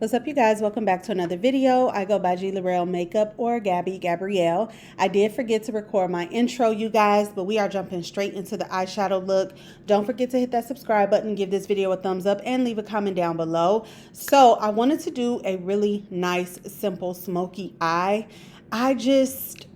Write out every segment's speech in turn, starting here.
What's up, you guys? Welcome back to another video. I go by G.LorelleMakeup or Gabrielle. I did forget to record my intro, you guys, but we are jumping straight into the eyeshadow look. Don't forget to hit that subscribe button, give this video a thumbs up, and leave a comment down below. So I wanted to do a really nice, simple, smoky eye. I just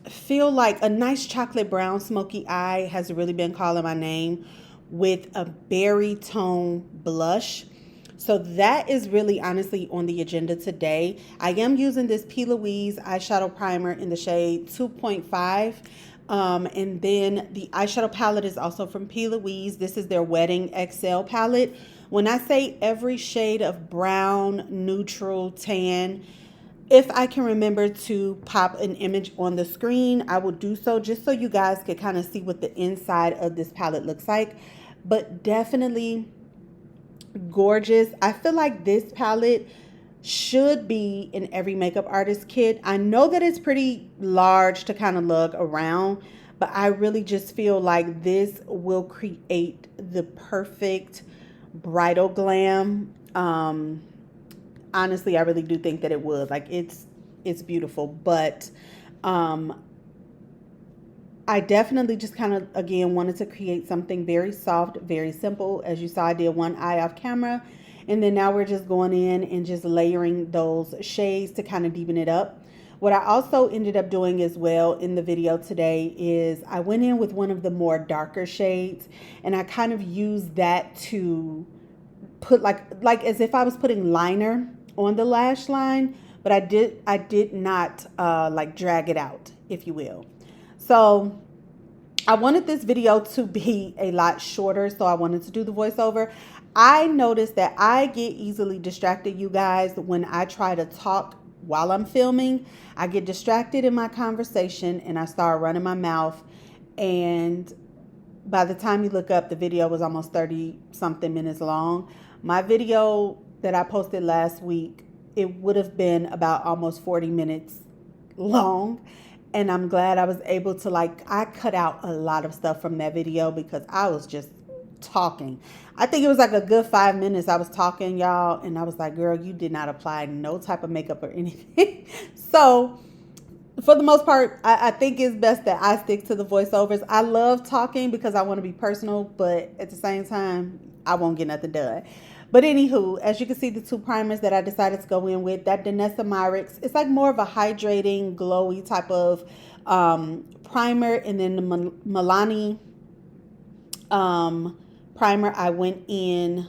feel like a nice chocolate brown smoky eye has really been calling my name with a berry tone blush. So that is really honestly on the agenda today. I am using this P. Louise eyeshadow primer in the shade 2.5. And then the eyeshadow palette is also from P. Louise. This is their Wedding XL palette. When I say every shade of brown, neutral, tan, if I can remember to pop an image on the screen, I will do so just so you guys can kind of see what the inside of this palette looks like. But definitely gorgeous. I feel like this palette should be in every makeup artist kit. I know that it's pretty large to kind of lug around, but I really just feel like this will create the perfect bridal glam. Honestly, I really do think that it would. Like, it's beautiful, but I definitely just kind of, again, wanted to create something very soft, very simple. As you saw, I did one eye off camera, and then now we're just going in and just layering those shades to kind of deepen it up. What I also ended up doing as well in the video today is I went in with one of the more darker shades, and I kind of used that to put like as if I was putting liner on the lash line, but I did not like drag it out, if you will. So I wanted this video to be a lot shorter, so I wanted to do the voiceover. I noticed that I get easily distracted, you guys, when I try to talk while I'm filming. I get distracted in my conversation and I start running my mouth, and by the time you look up, the video was almost 30 something minutes long. My video that I posted last week, it would have been about almost 40 minutes long. And I'm glad I was able to, I cut out a lot of stuff from that video because I was just talking. I think it was like a good 5 minutes I was talking, y'all. And I was like, girl, you did not apply no type of makeup or anything. So for the most part, I think it's best that I stick to the voiceovers. I love talking because I want to be personal, but at the same time, I won't get nothing done. But anywho, as you can see, the two primers that I decided to go in with, that Danessa Myricks, it's like more of a hydrating, glowy type of primer. And then the Milani primer, I went in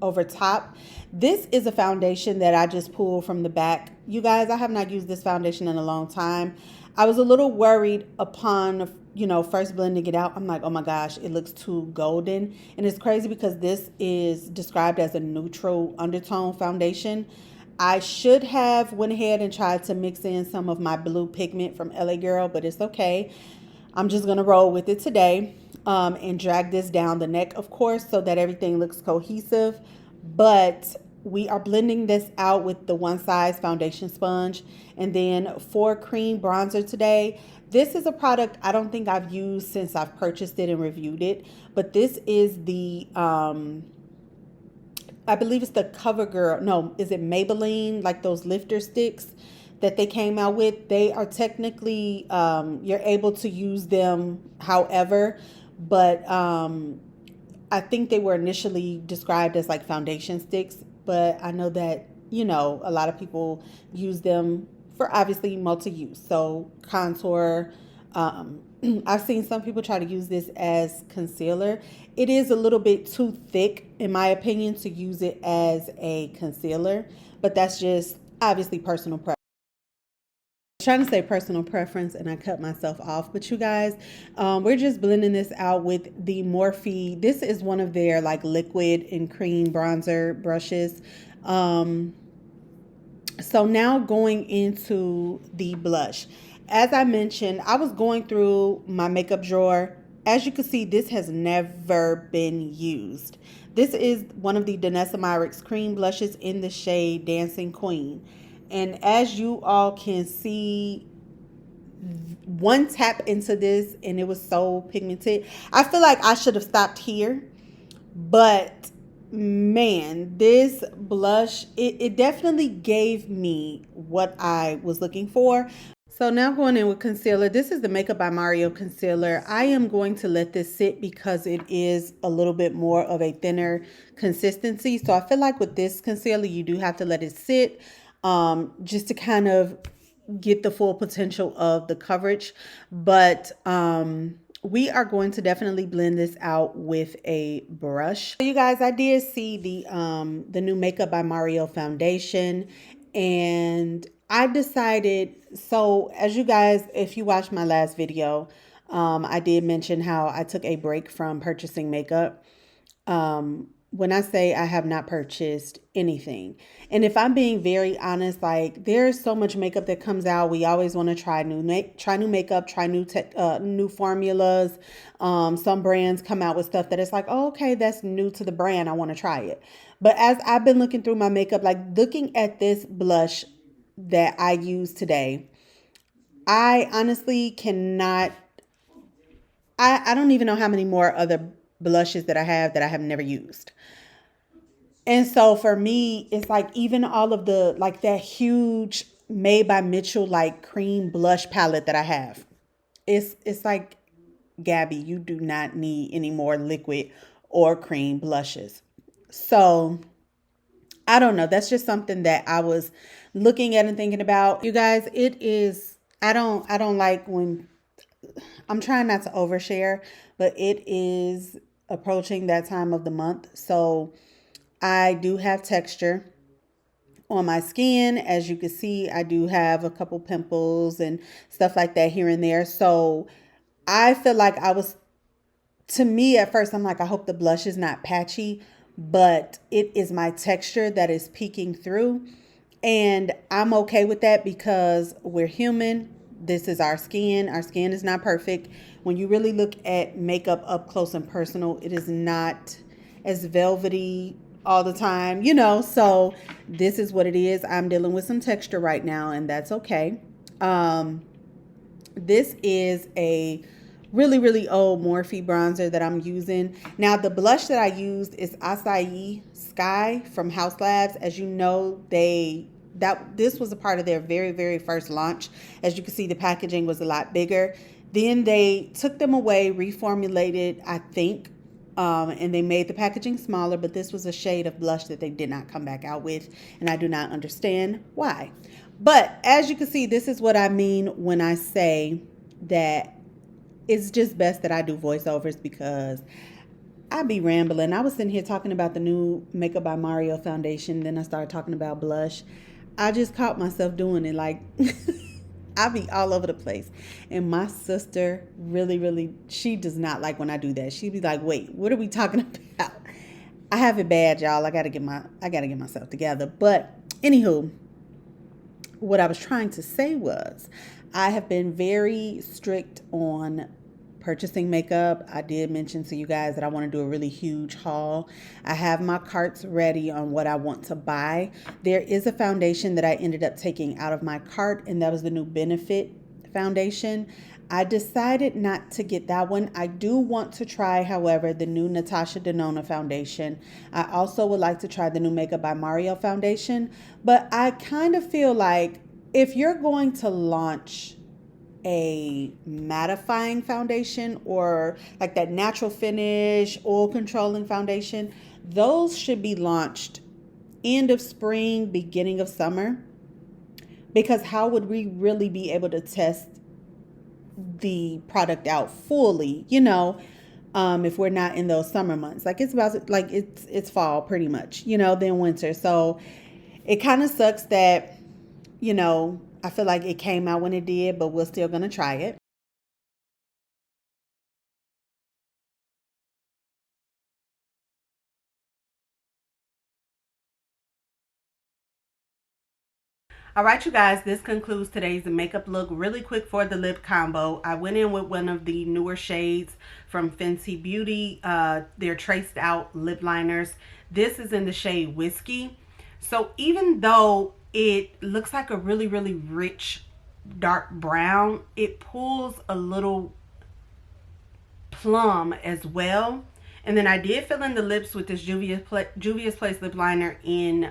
over top. This is a foundation that I just pulled from the back. You guys, I have not used this foundation in a long time. I was a little worried upon, first blending it out. I'm like, oh my gosh, it looks too golden. And it's crazy because this is described as a neutral undertone foundation. I should have went ahead and tried to mix in some of my blue pigment from LA Girl, but it's okay. I'm just going to roll with it today and drag this down the neck, of course, so that everything looks cohesive. But we are blending this out with the One Size foundation sponge. And then for cream bronzer today, this is a product I don't think I've used since I've purchased it and reviewed it. But this is the, I believe it's the CoverGirl. No, is it Maybelline? Like those lifter sticks that they came out with. They are technically, you're able to use them however. But I think they were initially described as like foundation sticks. But I know that, a lot of people use them for obviously multi-use. So contour. I've seen some people try to use this as concealer. It is a little bit too thick, in my opinion, to use it as a concealer. But that's just obviously personal preference. Trying to say personal preference and I cut myself off, but you guys, we're just blending this out with the Morphe. This is one of their like liquid and cream bronzer brushes. So now going into the blush. As I mentioned, I was going through my makeup drawer. As you can see, this has never been used. This is one of the Danessa Myricks cream blushes in the shade Dancing Queen. And as you all can see, one tap into this and it was so pigmented. I feel like I should have stopped here, but man, this blush, it definitely gave me what I was looking for. So now going in with concealer. This is the Makeup by Mario concealer. I am going to let this sit because it is a little bit more of a thinner consistency. So I feel like with this concealer, you do have to let it sit just to kind of get the full potential of the coverage. But we are going to definitely blend this out with a brush. So you guys, I did see the new Makeup by Mario foundation, and I decided, so as you guys, if you watched my last video, I did mention how I took a break from purchasing makeup. When I say I have not purchased anything, and if I'm being very honest, like there's so much makeup that comes out. We always want to try new makeup, try new formulas. Some brands come out with stuff that it's like, oh, okay, that's new to the brand. I want to try it. But as I've been looking through my makeup, like looking at this blush that I use today, I honestly cannot. I don't even know how many more other blushes that I have never used. And so for me, it's like even all of the, like that huge Made by Mitchell, like cream blush palette that I have. It's like, Gabby, you do not need any more liquid or cream blushes. So I don't know. That's just something that I was looking at and thinking about. You guys, it is, I don't like when, I'm trying not to overshare, but it is approaching that time of the month. So I do have texture on my skin. As you can see, I do have a couple pimples and stuff like that here and there. So I feel like to me at first, I'm like, I hope the blush is not patchy, but it is my texture that is peeking through. And I'm okay with that because we're human. This is our skin. Our skin is not perfect. When you really look at makeup up close and personal, it is not as velvety all the time, so this is what it is. I'm dealing with some texture right now, and that's okay. This is a really, really old Morphe bronzer that I'm using. Now, the blush that I used is Acai Sky from Haus Labs. As you know, this was a part of their very, very first launch. As you can see, the packaging was a lot bigger. Then they took them away, reformulated, I think, and they made the packaging smaller, but this was a shade of blush that they did not come back out with, and I do not understand why. But as you can see, this is what I mean when I say that it's just best that I do voiceovers, because I be rambling. I was sitting here talking about the new Makeup by Mario foundation, then I started talking about blush. I just caught myself doing it, like I be all over the place. And my sister really, really, she does not like when I do that. She be like, wait, what are we talking about? I have it bad, y'all. I gotta get myself together. But anywho, what I was trying to say was I have been very strict on purchasing makeup. I did mention to you guys that I want to do a really huge haul. I have my carts ready on what I want to buy. There is a foundation that I ended up taking out of my cart, and that was the new Benefit foundation. I decided not to get that one. I do want to try, however, the new Natasha Denona foundation. I also would like to try the new Makeup by Mario foundation, but I kind of feel like if you're going to launch a mattifying foundation or like that natural finish oil controlling foundation, those should be launched end of spring, beginning of summer, because how would we really be able to test the product out fully, if we're not in those summer months? Like it's fall pretty much, then winter. So it kind of sucks that, I feel like it came out when it did, but we're still going to try it. All right, you guys, this concludes today's makeup look. Really quick for the lip combo, I went in with one of the newer shades from Fenty Beauty. They're traced out lip liners. This is in the shade Whiskey. So even though it looks like a really, really rich dark brown, it pulls a little plum as well. And then I did fill in the lips with this Juvia's Place lip liner in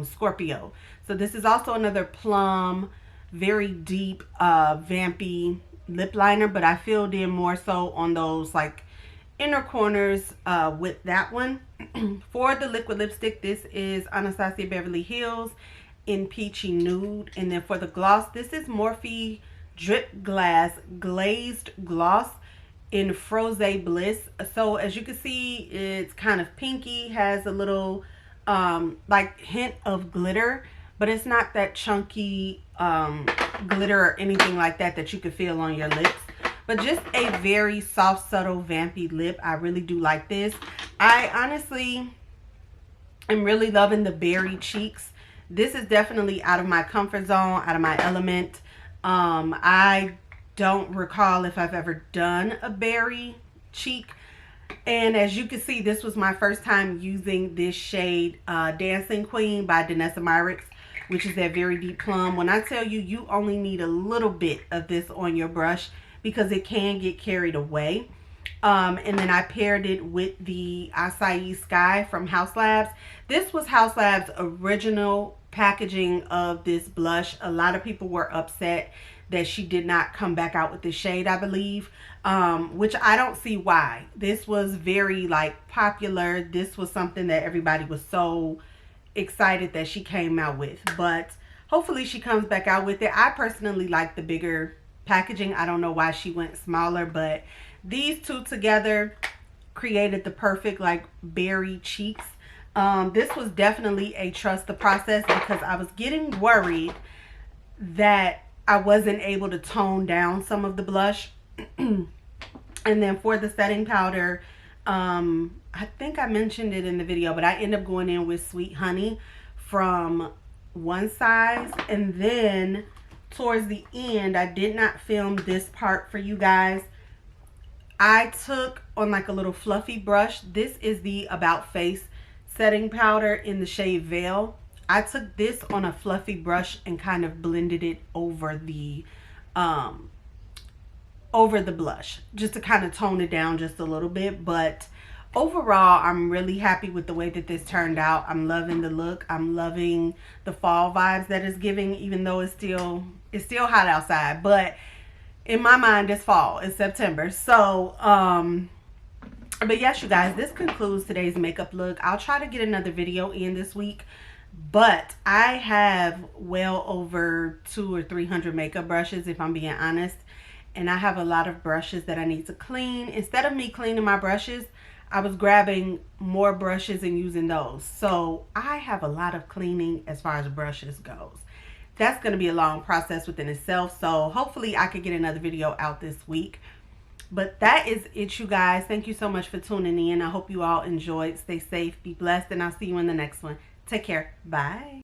Scorpio. So this is also another plum, very deep, vampy lip liner, but I filled in more so on those like inner corners with that one. For the liquid lipstick, this is Anastasia Beverly Hills in Peachy Nude. And then for the gloss, this is Morphe Drip Glass Glazed Gloss in Froze Bliss. So as you can see, it's kind of pinky, has a little like hint of glitter, but it's not that chunky glitter or anything like that that you could feel on your lips. But just a very soft, subtle, vampy lip. I really do like this. I honestly am really loving the berry cheeks. This is definitely out of my comfort zone, out of my element. I don't recall if I've ever done a berry cheek. And as you can see, this was my first time using this shade, Dancing Queen by Danessa Myricks, which is that very deep plum. When I tell you, you only need a little bit of this on your brush because it can get carried away. And then I paired it with the Acai Sky from Haus Labs. This was Haus Labs' original packaging of this blush. A lot of people were upset that she did not come back out with this shade, I believe, which I don't see why. This was very like popular. This was something that everybody was so excited that she came out with, but hopefully she comes back out with it. I personally like the bigger packaging. I don't know why she went smaller, but these two together created the perfect like berry cheeks. This was definitely a trust the process because I was getting worried that I wasn't able to tone down some of the blush. And then for the setting powder, I think I mentioned it in the video, but I end up going in with Sweet Honey from One Size. And then towards the end, I did not film this part for you guys. I took on like a little fluffy brush. This is the About Face setting powder in the shade Veil. I took this on a fluffy brush and kind of blended it over the blush just to kind of tone it down just a little bit. But overall, I'm really happy with the way that this turned out. I'm loving the look. I'm loving the fall vibes that it's giving, even though it's still hot outside. But in my mind, it's fall. It's September. So, but yes, you guys, this concludes today's makeup look. I'll try to get another video in this week. But I have well over 200 or 300 makeup brushes, if I'm being honest. And I have a lot of brushes that I need to clean. Instead of me cleaning my brushes, I was grabbing more brushes and using those. So I have a lot of cleaning as far as brushes goes. That's going to be a long process within itself. So hopefully I could get another video out this week. But that is it, you guys. Thank you so much for tuning in. I hope you all enjoyed. Stay safe, be blessed, and I'll see you in the next one. Take care. Bye.